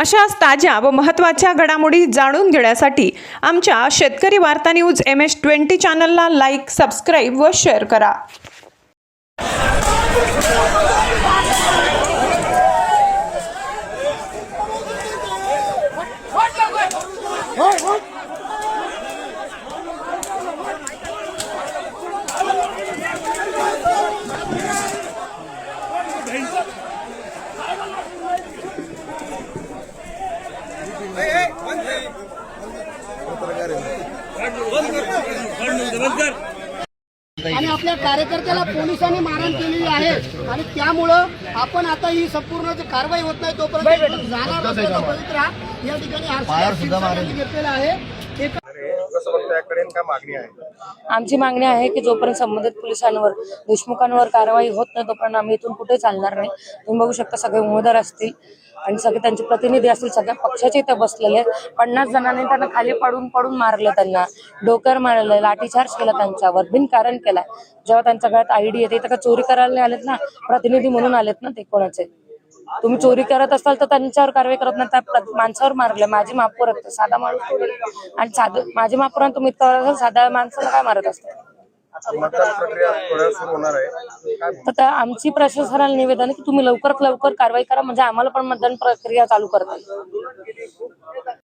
अशाच ताज्या व महत्त्वाच्या घडामोडी जाणून घेण्यासाठी आमच्या शेतकरी वार्ता न्यूज MS-20 चॅनलला लाईक, सबस्क्राईब व शेअर करा। आणि आपल्या कार्यकर्त्याला पोलिसांनी मारहाण केलेली आहे आणि त्यामुळं आपण आता ही संपूर्ण कारवाई होत नाही तोपर्यंत जाणार नसल्याचं या ठिकाणी घेतलेला आहे। आमची मागणी आहे की जोपर्यंत संबंधित पोलिसांवर देशमुखांवर कारवाई होत नाही तोपर्यंत आम्ही इथून कुठे चालणार नाही। तुम्ही बघू शकता सगळे उमेदवार असतील आणि सगळे त्यांचे प्रतिनिधी असतील, सगळ्या पक्षाचे इथे बसलेले आहेत। 50 जणांनी त्यांना खाली पडून मारलं, त्यांना डोक्यावर मारलं, लाठीचार्ज केला, त्यांच्यावर बिनकारण केलाय। जेव्हा त्यांच्या गळ्यात ID येते तर चोरी करायला आलेत ना, प्रतिनिधी म्हणून आलेत ना ते कोणाचे। तुम्ही चोरी करत असाल तर त्यांच्यावर कारवाई करत नाही, त्या माणसावर मारले। माझी माफवर साधा माणूस आणि माझी माफवर तुम्ही इतकं साधा माणसाला काय मारत असता? तर आमची प्रशासनाला निवेदन आहे की तुम्ही लवकरात लवकर कारवाई करा, म्हणजे आम्हाला पण मतदान प्रक्रिया चालू करता येईल।